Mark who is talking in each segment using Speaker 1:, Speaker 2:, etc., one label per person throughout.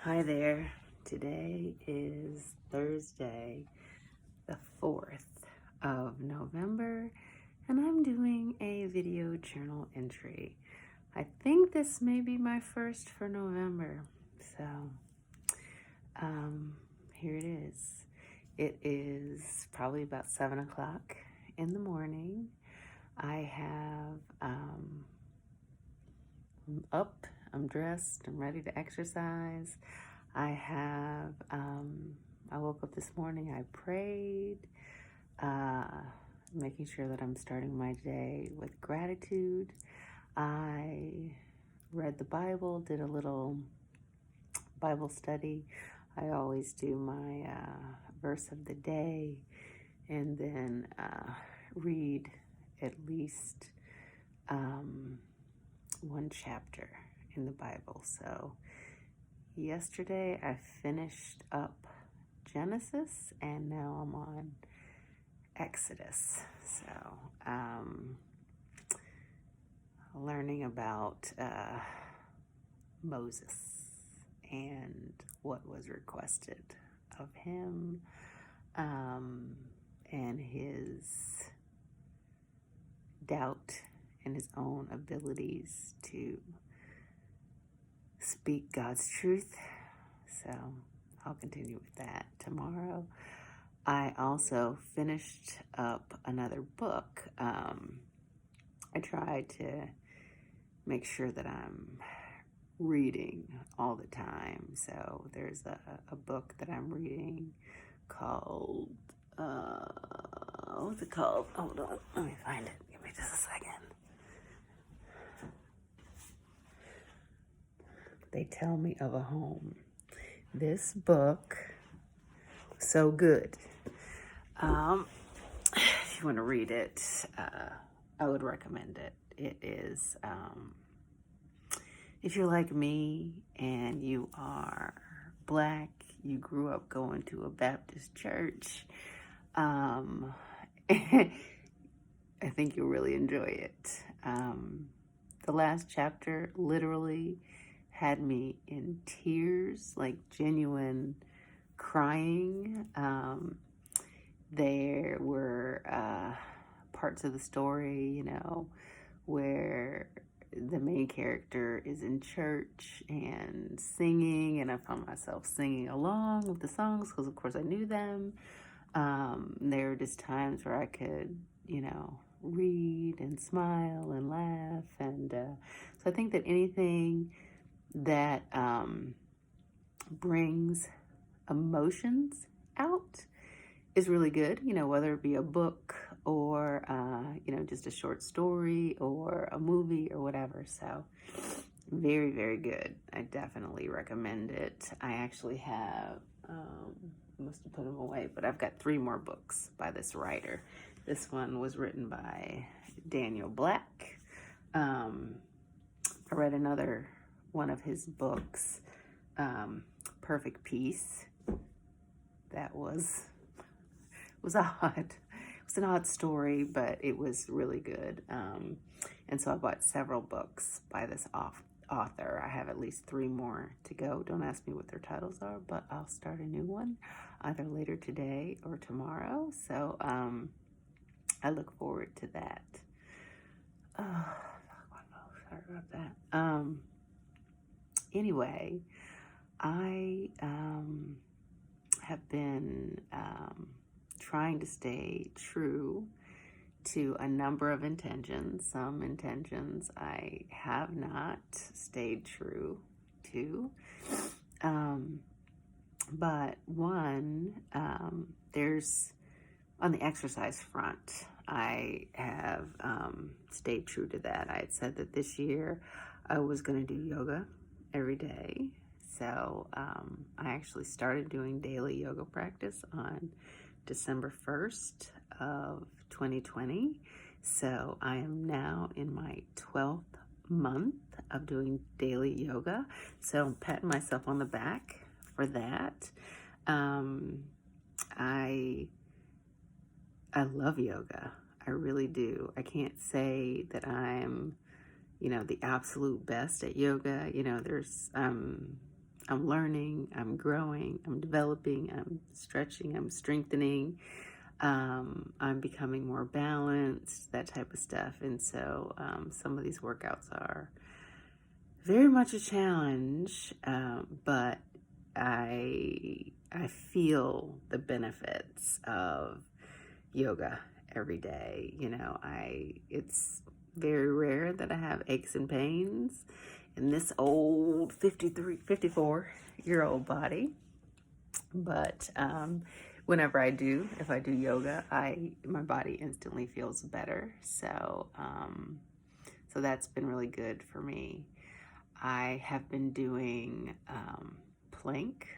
Speaker 1: Hi there. Today is Thursday, the 4th of November, and I'm doing a video journal entry. I think this may be my first for November, so here it is. It is probably about 7 o'clock in the morning. I have, I'm up, I'm dressed, I'm ready to exercise. I woke up this morning, I prayed, making sure that I'm starting my day with gratitude. I read the Bible, did a little Bible study. I always do my verse of the day and then read at least one chapter in the Bible. So yesterday I finished up Genesis and now I'm on Exodus. So learning about Moses and what was requested of him, and his doubt in his own abilities to speak God's truth. So I'll continue with that tomorrow. I also finished up another book. I try to make sure that I'm reading all the time. So there's a book that I'm reading called, what's it called? Hold on, let me find it. Give me just a second. They Tell Me of a Home. This book, so good. If you want to read it, I would recommend it. It is, if you're like me and you are Black, you grew up going to a Baptist church, I think you'll really enjoy it. The last chapter literally had me in tears, like genuine crying. There were parts of the story, where the main character is in church and singing, and I found myself singing along with the songs because, of course, I knew them. There were just times where I could, read and smile and laugh. And so I think that anything that brings emotions out is really good, whether it be a book or, just a short story or a movie or whatever. So very, very good. I definitely recommend it. I actually have, must have put them away, but I've got 3 more books by this writer. This one was written by Daniel Black. I read another one of his books, Perfect Peace. That was odd. It was an odd story, but it was really good. And so I bought several books by this author. I have at least 3 more to go. Don't ask me what their titles are, but I'll start a new one either later today or tomorrow. So I look forward to that. Sorry about that. Anyway, I have been trying to stay true to a number of intentions. Some intentions I have not stayed true to. But one, there's on the exercise front, I have stayed true to that. I had said that this year I was going to do yoga every day. So I actually started doing daily yoga practice on December 1st of 2020. So I am now in my 12th month of doing daily yoga. So I'm patting myself on the back for that. I love yoga. I really do. I can't say that I'm, the absolute best at yoga. There's I'm learning, I'm growing, I'm developing, I'm stretching, I'm strengthening, I'm becoming more balanced, that type of stuff. And so some of these workouts are very much a challenge, but I feel the benefits of yoga every day. It's very rare that I have aches and pains in this old 54-year-old body. But whenever I do, if I do yoga, my body instantly feels better. So that's been really good for me. I have been doing plank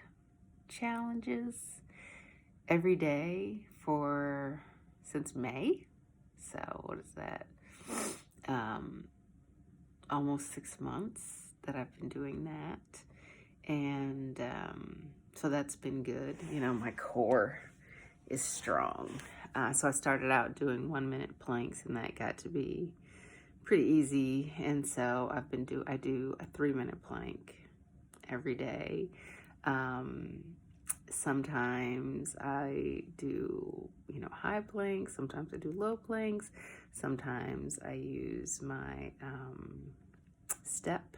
Speaker 1: challenges every day since May. So what is that? Almost 6 months that I've been doing that. And so that's been good. My core is strong. So I started out doing 1-minute planks, and that got to be pretty easy. And so I do a 3-minute plank every day. Sometimes I do, high planks. Sometimes I do low planks. Sometimes I use my step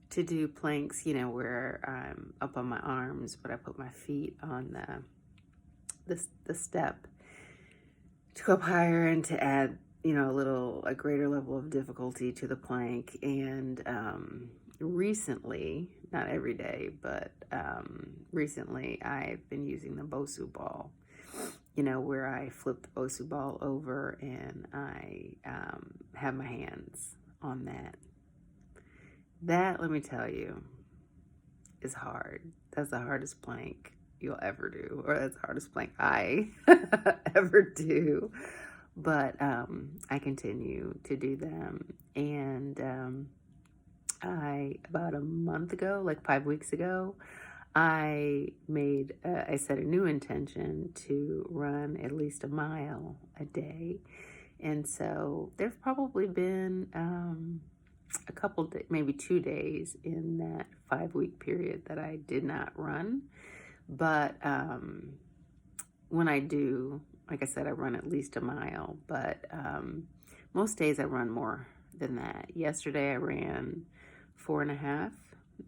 Speaker 1: to do planks, where I'm up on my arms, but I put my feet on the step to go up higher and to add, a greater level of difficulty to the plank. And recently, not every day, but recently I've been using the Bosu ball, where I flip the Bosu ball over and I have my hands on that. That, let me tell you, is hard. That's the hardest plank you'll ever do, or that's the hardest plank I ever do. But I continue to do them. And about a month ago, like 5 weeks ago, I set a new intention to run at least a mile a day. And so there's probably been a couple, maybe 2 days in that 5-week period that I did not run. But when I do, like I said, I run at least a mile. But most days I run more than that. Yesterday I ran 4.5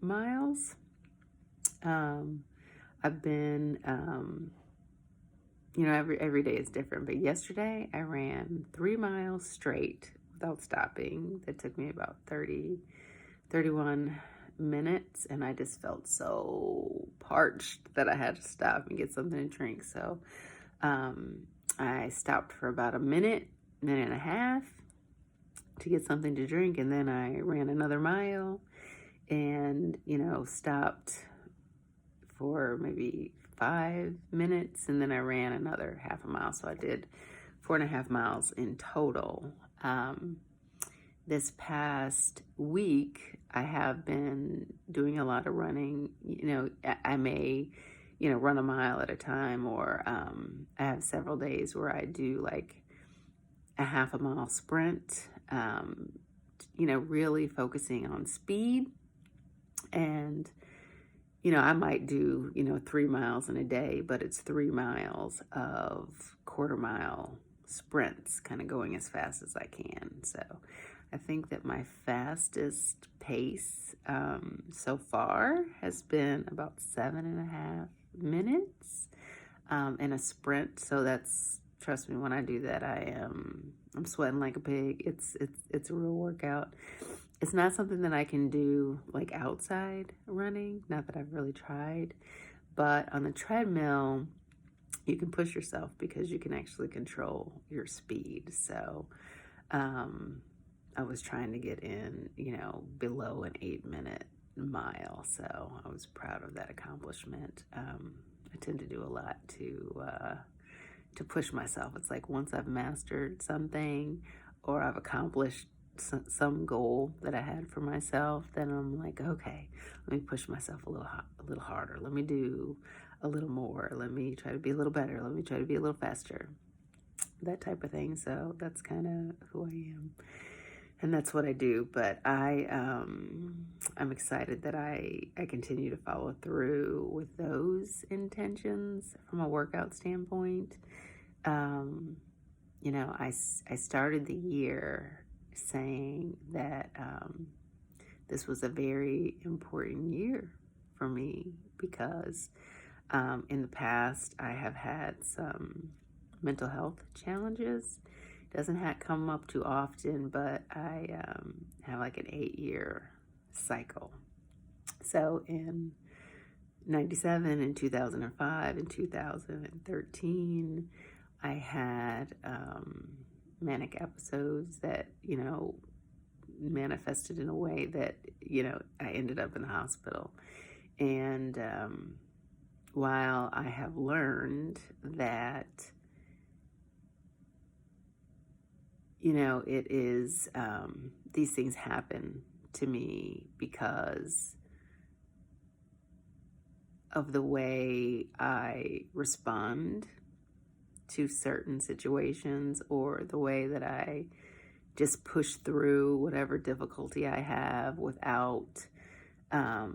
Speaker 1: miles. I've been, every day is different. But yesterday I ran 3 miles straight without stopping. That took me about 31 minutes, and I just felt so parched that I had to stop and get something to drink. So I stopped for about a minute and a half to get something to drink, and then I ran another mile and stopped for maybe 5 minutes, and then I ran another half a mile. So I did 4.5 miles in total. This past week, I have been doing a lot of running. I may, run a mile at a time, or I have several days where I do like a half a mile sprint, really focusing on speed. And, I might do, 3 miles in a day, but it's 3 miles of quarter-mile sprints, kind of going as fast as I can. So I think that my fastest pace so far has been about 7.5 minutes in a sprint. So trust me, when I do that, I'm sweating like a pig. It's a real workout. It's not something that I can do like outside running, not that I've really tried, but on the treadmill, you can push yourself because you can actually control your speed. So I was trying to get in, below an 8-minute mile. So I was proud of that accomplishment. I tend to do a lot to push myself. It's like once I've mastered something or I've accomplished some goal that I had for myself, then I'm like, okay, let me push myself a little harder. Let me do a little more. Let me try to be a little better. Let me try to be a little faster. That type of thing. So that's kind of who I am. and that's what I do. But I'm excited that I continue to follow through with those intentions from a workout standpoint. You know, I started the year saying that this was a very important year for me because in the past I have had some mental health challenges. Doesn't come up too often, but I have like an 8-year cycle. So in 97 and 2005 and 2013, I had manic episodes that, you know, manifested in a way that, you know, I ended up in the hospital. And while I have learned that, you know, it is, these things happen to me because of the way I respond to certain situations, or the way that I just push through whatever difficulty I have without, I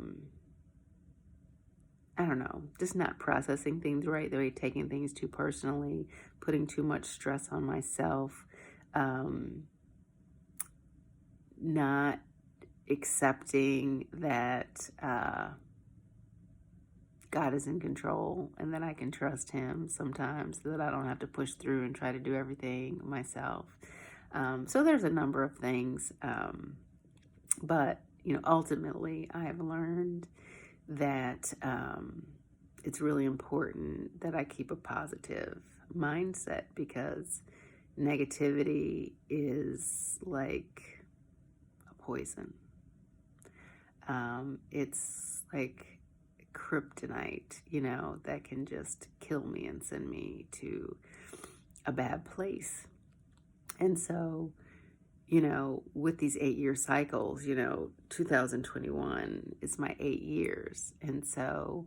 Speaker 1: don't know, just not processing things right, the way taking things too personally, putting too much stress on myself, not accepting that God is in control and that I can trust him sometimes, so that I don't have to push through and try to do everything myself. So there's a number of things, but, you know, ultimately I have learned that it's really important that I keep a positive mindset, because negativity is like a poison. It's like kryptonite, you know, that can just kill me and send me to a bad place. And so, you know, with these 8-year cycles, you know, 2021 is my 8 years. And so,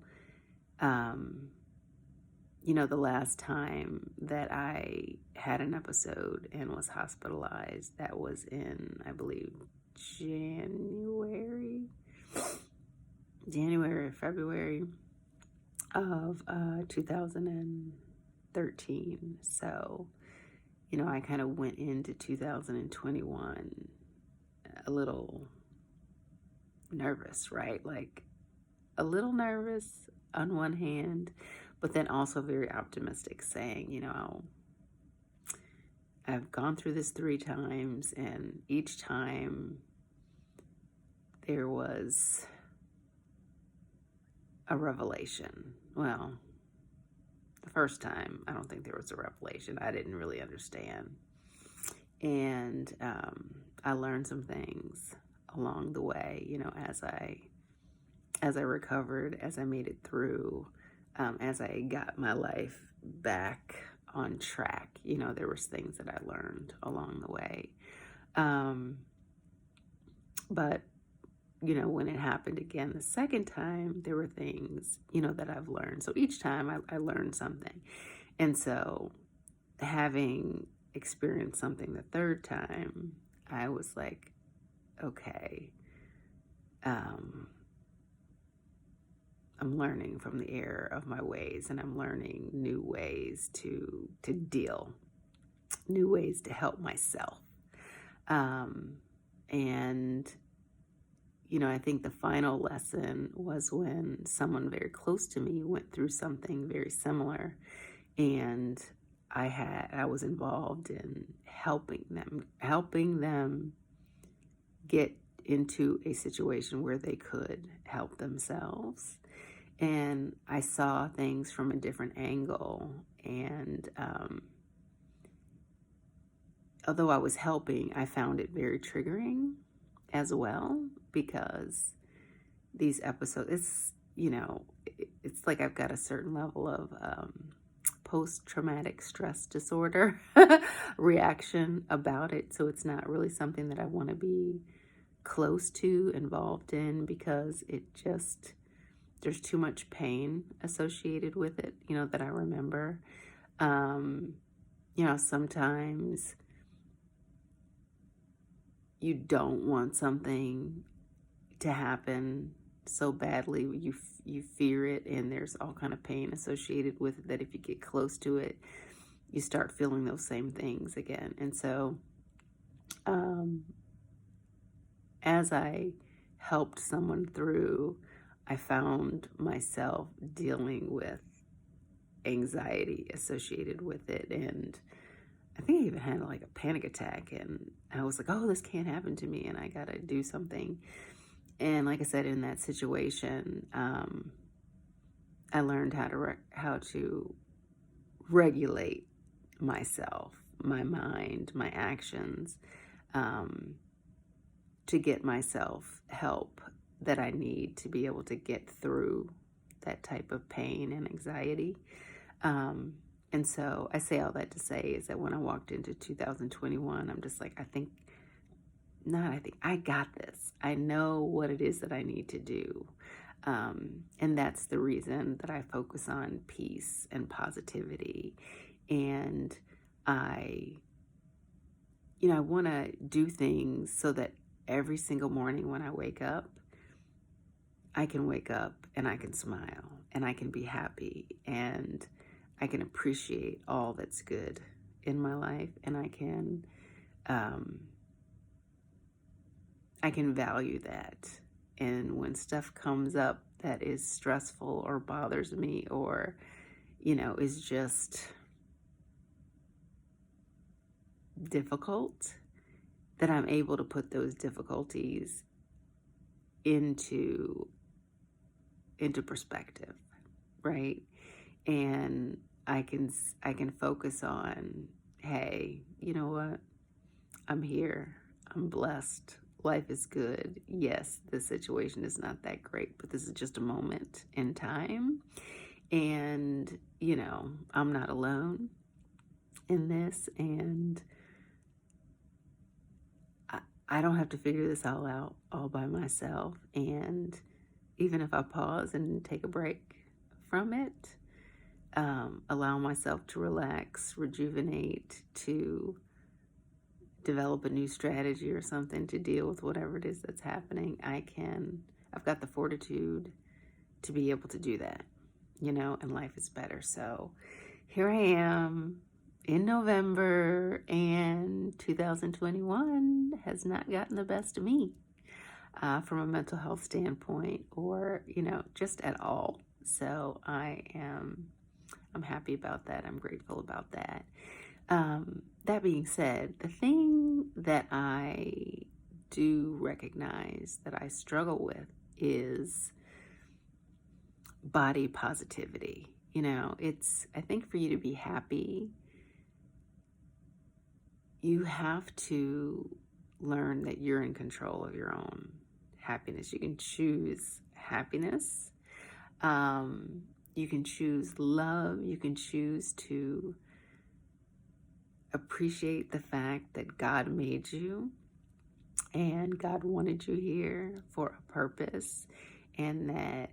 Speaker 1: you know, the last time that I had an episode and was hospitalized, that was in, I believe, January or February of 2013. So, you know, I kind of went into 2021 a little nervous, right? Like a little nervous on one hand, but then also very optimistic, saying, you know, I've gone through this 3 times, and each time there was a revelation. Well, the first time, I don't think there was a revelation. I didn't really understand. And I learned some things along the way, you know, as I recovered, as I made it through, as I got my life back on track. You know, there was things that I learned along the way. But, you know, when it happened again the second time, there were things, you know, that I've learned. So each time I learned something. And so having experienced something the third time, I was like, okay, I'm learning from the error of my ways, and I'm learning new ways to deal, new ways to help myself. And, you know, I think the final lesson was when someone very close to me went through something very similar, and I was involved in helping them get into a situation where they could help themselves. And I saw things from a different angle. And although I was helping, I found it very triggering as well, because these episodes, it's, you know, it's like I've got a certain level of post-traumatic stress disorder reaction about it. So it's not really something that I want to be close to, involved in, because it just, there's too much pain associated with it, you know, that I remember. You know, sometimes you don't want something to happen so badly. You fear it, and there's all kind of pain associated with it, that if you get close to it, you start feeling those same things again. And so as I helped someone through, I found myself dealing with anxiety associated with it. And I think I even had like a panic attack, and I was like, oh, this can't happen to me, and I gotta do something. And like I said, in that situation, I learned how to regulate myself, my mind, my actions, to get myself help that I need to be able to get through that type of pain and anxiety. And so I say all that to say is that when I walked into 2021, I'm just like, I got this. I know what it is that I need to do. And that's the reason that I focus on peace and positivity. And I want to do things so that every single morning when I wake up, I can wake up and I can smile and I can be happy and I can appreciate all that's good in my life, and I can value that. And when stuff comes up that is stressful or bothers me, or is just difficult, that I'm able to put those difficulties into perspective, right? And I can focus on, hey, you know what? I'm here. I'm blessed. Life is good. Yes, the situation is not that great, but this is just a moment in time. And, I'm not alone in this, and I don't have to figure this all out all by myself. And even if I pause and take a break from it, allow myself to relax, rejuvenate, to develop a new strategy or something to deal with whatever it is that's happening, I've got the fortitude to be able to do that, and life is better. So here I am in November, and 2021 has not gotten the best of me from a mental health standpoint, or, just at all. So I'm happy about that. I'm grateful about that. That being said, the thing that I do recognize that I struggle with is body positivity. I think for you to be happy, you have to learn that you're in control of your own happiness. You can choose happiness. You can choose love. You can choose to appreciate the fact that God made you and God wanted you here for a purpose, and that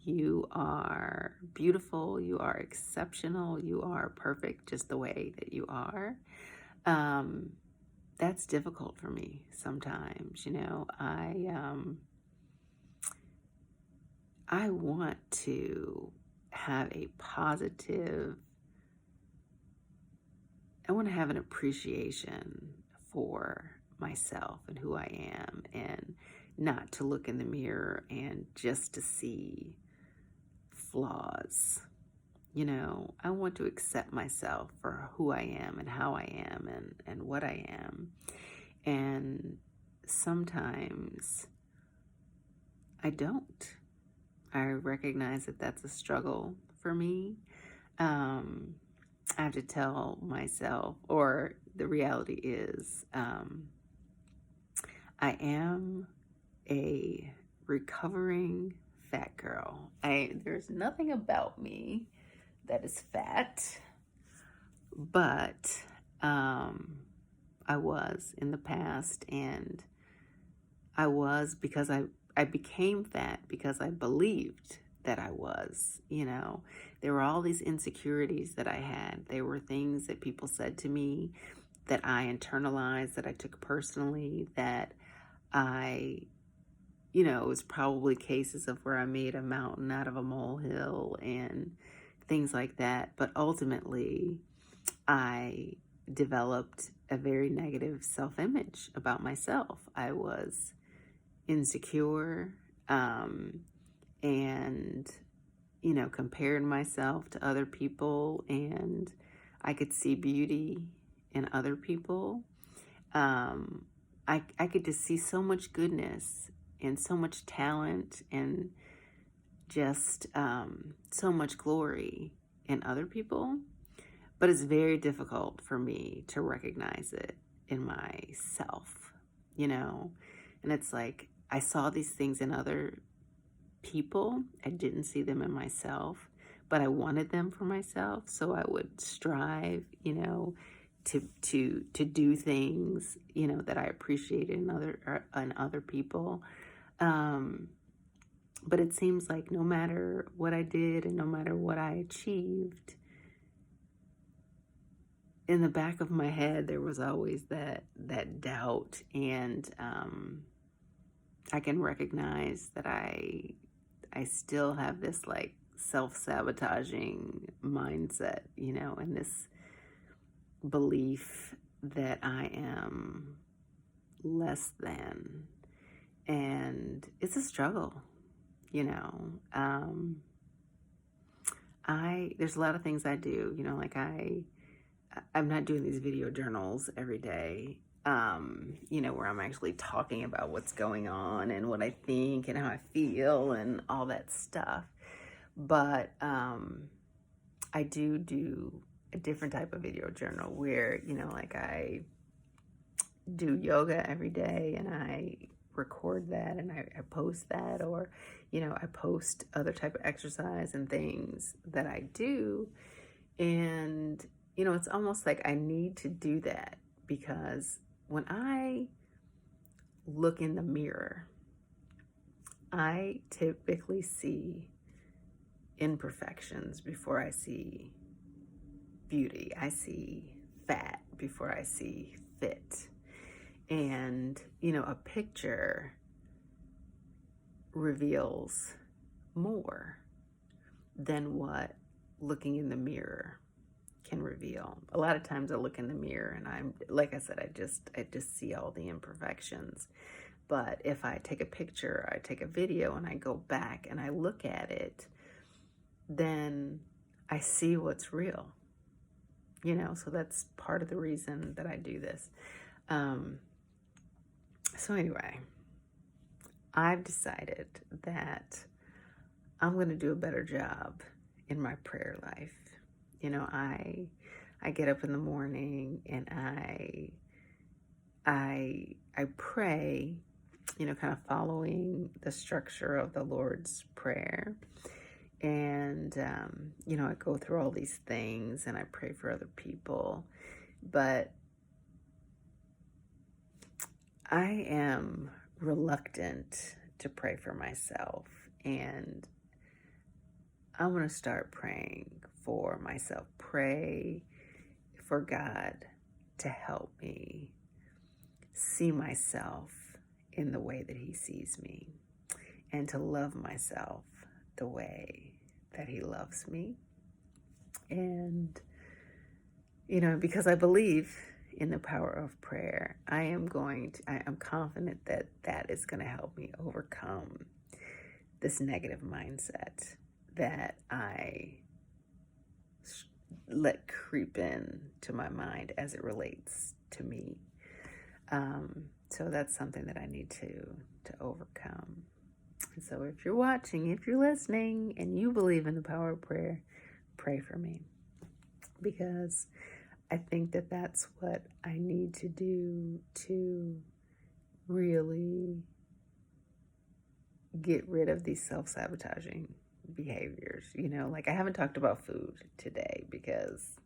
Speaker 1: you are beautiful, you are exceptional, you are perfect just the way that you are. That's difficult for me sometimes. I want to have a positive, I want to have an appreciation for myself and who I am, and not to look in the mirror and just to see flaws. I want to accept myself for who I am and how I am and what I am. And sometimes I don't. I recognize that that's a struggle for me. I have to tell myself, or the reality is, I am a recovering fat girl. There's nothing about me that is fat, but I was in the past, and I was because I became fat because I believed that I was. There were all these insecurities that I had. There were things that people said to me that I internalized, that I took personally, that I, it was probably cases of where I made a mountain out of a molehill and things like that. But ultimately, I developed a very negative self-image about myself. I was insecure, and, compared myself to other people, and I could see beauty in other people. I could just see so much goodness and so much talent and just so much glory in other people. But it's very difficult for me to recognize it in myself, And it's like I saw these things in other people. I didn't see them in myself, but I wanted them for myself. So I would strive, to do things, that I appreciated in other people. But it seems like no matter what I did and no matter what I achieved, in the back of my head, there was always that doubt, and I can recognize that I still have this like self-sabotaging mindset, and this belief that I am less than, and it's a struggle, there's a lot of things I do, like I'm not doing these video journals every day, where I'm actually talking about what's going on and what I think and how I feel and all that stuff. But I do a different type of video journal where, like I do yoga every day and I record that and I post that, or, I post other type of exercise and things that I do. And it's almost like I need to do that because when I look in the mirror, I typically see imperfections before I see beauty. I see fat before I see fit. And, a picture reveals more than what looking in the mirror can reveal. A lot of times I look in the mirror and I'm, like I said, I just see all the imperfections. But if I take a picture, I take a video and I go back and I look at it, then I see what's real, so that's part of the reason that I do this. So anyway, I've decided that I'm going to do a better job in my prayer life. I get up in the morning and I pray, kind of following the structure of the Lord's Prayer. And, I go through all these things and I pray for other people. But I am reluctant to pray for myself. And I'm going to start praying for myself. Pray for God to help me see myself in the way that He sees me, and to love myself the way that He loves me. And, because I believe in the power of prayer, I'm confident that that is going to help me overcome this negative mindset that I let creep in to my mind as it relates to me. So that's something that I need to overcome. And so if you're watching, if you're listening, and you believe in the power of prayer, pray for me. Because I think that that's what I need to do to really get rid of these self-sabotaging behaviors. Like I haven't talked about food today because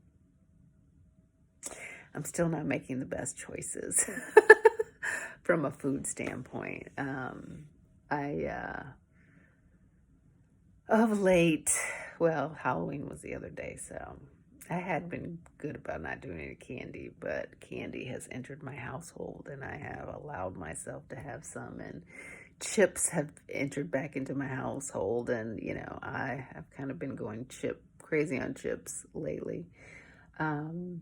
Speaker 1: I'm still not making the best choices from a food standpoint. Of late, well, Halloween was the other day, so I had been good about not doing any candy, but candy has entered my household and I have allowed myself to have some, and chips have entered back into my household, and I have kind of been going chip crazy on chips lately. Um,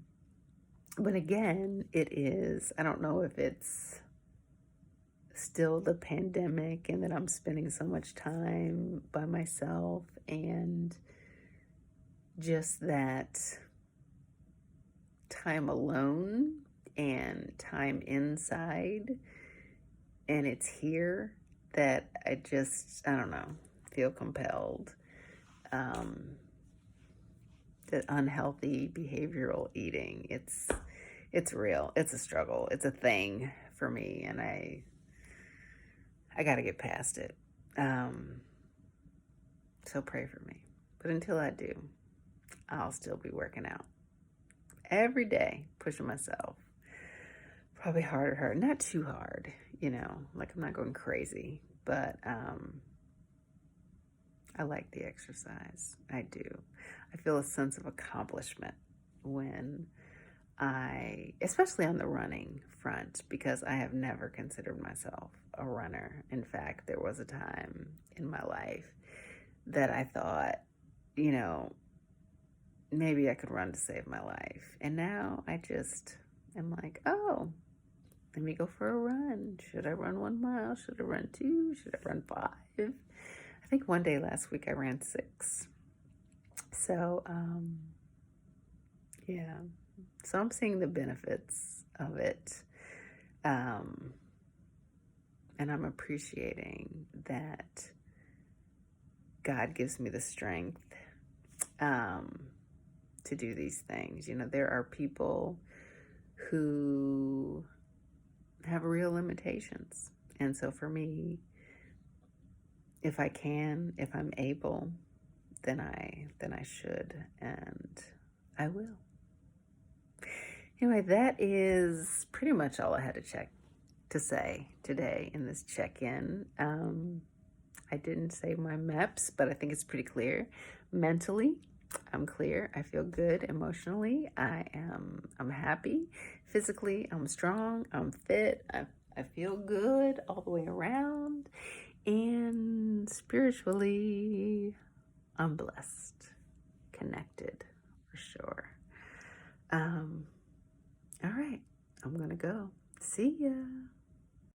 Speaker 1: but again, it is, I don't know if it's still the pandemic and that I'm spending so much time by myself and just that time alone and time inside, and it's here that I don't know, feel compelled. The unhealthy behavioral eating, it's real. It's a struggle. It's a thing for me, and I got to get past it. So pray for me. But until I do, I'll still be working out every day, pushing myself. Probably harder, not too hard, like I'm not going crazy, but I like the exercise. I do. I feel a sense of accomplishment when especially on the running front, because I have never considered myself a runner. In fact, there was a time in my life that I thought, maybe I could run to save my life. And now I just am like, oh, let me go for a run. Should I run 1 mile? Should I run 2? Should I run 5? I think one day last week I ran 6. So, yeah. So I'm seeing the benefits of it. And I'm appreciating that God gives me the strength to do these things. There are people who have real limitations. And so for me, if I can, if I'm able, then I should, and I will. Anyway, that is pretty much all I had to say today in this check-in. I didn't say my MEPS, but I think it's pretty clear. Mentally, I'm clear. I feel good emotionally. I'm happy. Physically, I'm strong. I'm fit. I feel good all the way around. And spiritually, I'm blessed, connected, for sure. All right, I'm gonna go. See ya.